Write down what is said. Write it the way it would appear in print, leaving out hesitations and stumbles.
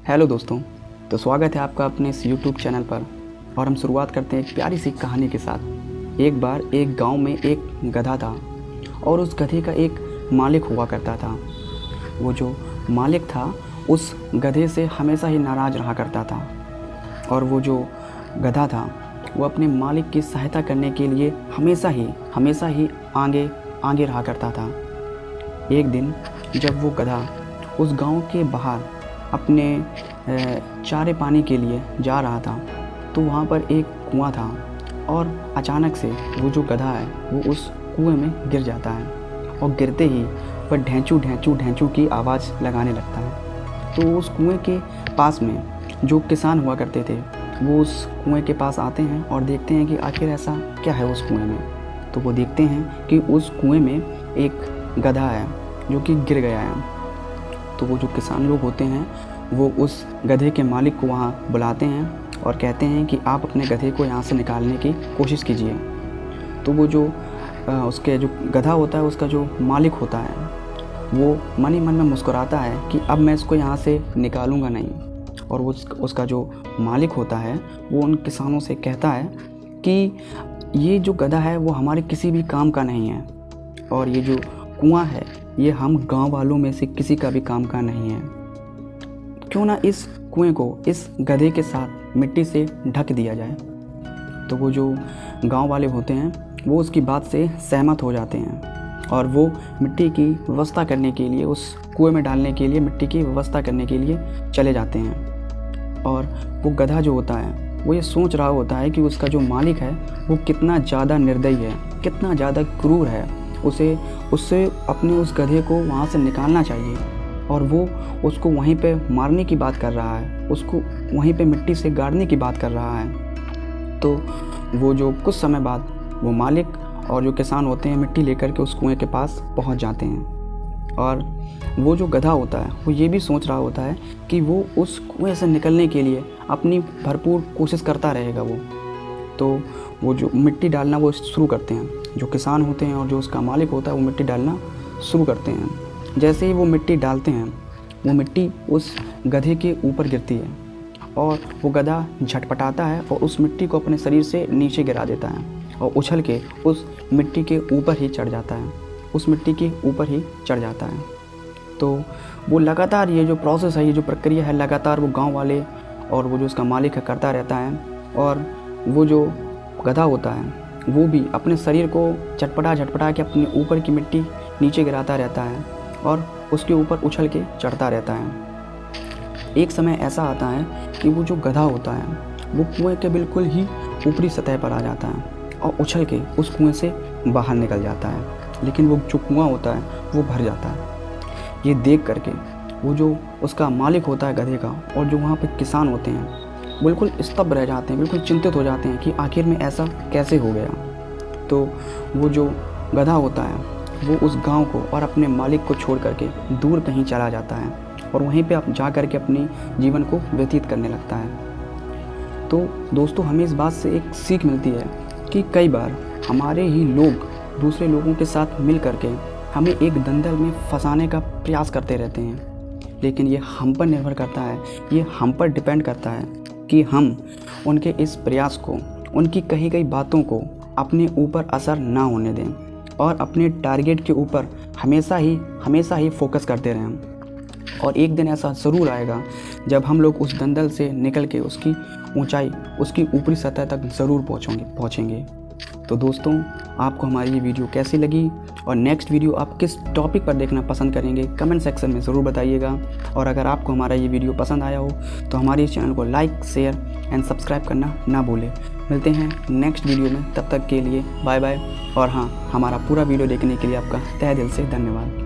Hello दोस्तों, तो स्वागत है आपका अपने इस यूट्यूब चैनल पर। और हम शुरुआत करते हैं एक प्यारी सी कहानी के साथ। एक बार एक गांव में एक गधा था और उस गधे का एक मालिक हुआ करता था। वो जो मालिक था उस गधे से हमेशा ही नाराज़ रहा करता था और वो जो गधा था वो अपने मालिक की सहायता करने के लिए हमेशा ही आगे रहा करता था। एक दिन जब वो गधा उस गांव के बाहर अपने चारे पानी के लिए जा रहा था तो वहाँ पर एक कुआं था और अचानक से वो जो गधा है वो उस कुएं में गिर जाता है और गिरते ही वह ढेंचू ढेंचू ढेंचू की आवाज़ लगाने लगता है। तो उस कुएं के पास में जो किसान हुआ करते थे वो उस कुएं के पास आते हैं और देखते हैं कि आखिर ऐसा क्या है उस कुएं में। तो वो देखते हैं कि उस कुएं में एक गधा है जो कि गिर गया है। तो वो जो किसान लोग होते हैं वो उस गधे के मालिक को वहाँ बुलाते हैं और कहते हैं कि आप अपने गधे को यहाँ से निकालने की कोशिश कीजिए। तो वो जो उसके जो गधा होता है उसका जो मालिक होता है वो मन ही मन में मुस्कुराता है कि अब मैं इसको यहाँ से निकालूंगा नहीं। और वो उसका जो मालिक होता है वो उन किसानों से कहता है कि ये जो गधा है वो हमारे किसी भी काम का नहीं है और ये जो कुआं है ये हम गांव वालों में से किसी का भी काम का नहीं है। क्यों ना इस कुएं को इस गधे के साथ मिट्टी से ढक दिया जाए। तो वो जो गांव वाले होते हैं वो उसकी बात से सहमत हो जाते हैं और वो मिट्टी की व्यवस्था करने के लिए उस कुएं में डालने के लिए मिट्टी की व्यवस्था करने के लिए चले जाते हैं। और वो गधा जो होता है वो ये सोच रहा होता है कि उसका जो मालिक है वो कितना ज़्यादा निर्दयी है, कितना ज़्यादा क्रूर है। उससे अपने उस गधे को वहाँ से निकालना चाहिए और वो उसको वहीं पे मारने की बात कर रहा है, उसको वहीं पे मिट्टी से गाड़ने की बात कर रहा है। तो वो जो कुछ समय बाद वो मालिक और जो किसान होते हैं मिट्टी लेकर के उस कुएं के पास पहुंच जाते हैं। और वो जो गधा होता है वो ये भी सोच रहा होता है कि वो उस कुएं से निकलने के लिए अपनी भरपूर कोशिश करता रहेगा। तो वो जो मिट्टी डालना वो शुरू करते हैं। जो किसान होते हैं और जो उसका मालिक होता है वो मिट्टी डालना शुरू करते हैं। जैसे ही वो मिट्टी डालते हैं वो मिट्टी उस गधे के ऊपर गिरती है और वो गधा झटपटाता है और उस मिट्टी को अपने शरीर से नीचे गिरा देता है और उछल के उस मिट्टी के ऊपर ही चढ़ जाता है। तो वो लगातार ये जो प्रोसेस है, ये जो प्रक्रिया है, लगातार वो गांव वाले और वो जो उसका मालिक है करता रहता है। और वो जो गधा होता है वो भी अपने शरीर को झटपटा के अपने ऊपर की मिट्टी नीचे गिराता रहता है और उसके ऊपर उछल के चढ़ता रहता है। एक समय ऐसा आता है कि वो जो गधा होता है वो कुएं के बिल्कुल ही ऊपरी सतह पर आ जाता है और उछल के उस कुएं से बाहर निकल जाता है। लेकिन वो जो कुआं होता है वो भर जाता है। ये देख करके वो जो उसका मालिक होता है गधे का और जो वहाँ पे किसान होते हैं बिल्कुल स्तब्ध रह जाते हैं, बिल्कुल चिंतित हो जाते हैं कि आखिर में ऐसा कैसे हो गया। तो वो जो गधा होता है वो उस गांव को और अपने मालिक को छोड़ करके दूर कहीं चला जाता है और वहीं पे जा करके अपनी जीवन को व्यतीत करने लगता है। तो दोस्तों, हमें इस बात से एक सीख मिलती है कि कई बार हमारे ही लोग दूसरे लोगों के साथ मिल करके हमें एक दलदल में फंसाने का प्रयास करते रहते हैं। लेकिन ये हम पर निर्भर करता है, ये हम पर डिपेंड करता है कि हम उनके इस प्रयास को, उनकी कही गई बातों को अपने ऊपर असर ना होने दें और अपने टारगेट के ऊपर हमेशा ही फोकस करते रहें। और एक दिन ऐसा ज़रूर आएगा जब हम लोग उस दलदल से निकल के उसकी ऊंचाई, उसकी ऊपरी सतह तक ज़रूर पहुंचेंगे। तो दोस्तों, आपको हमारी ये वीडियो कैसी लगी और नेक्स्ट वीडियो आप किस टॉपिक पर देखना पसंद करेंगे कमेंट सेक्शन में ज़रूर बताइएगा। और अगर आपको हमारा ये वीडियो पसंद आया हो तो हमारे इस चैनल को लाइक, शेयर एंड सब्सक्राइब करना ना भूलें। मिलते हैं नेक्स्ट वीडियो में, तब तक के लिए बाय बाय। और हाँ, हमारा पूरा वीडियो देखने के लिए आपका तहे दिल से धन्यवाद।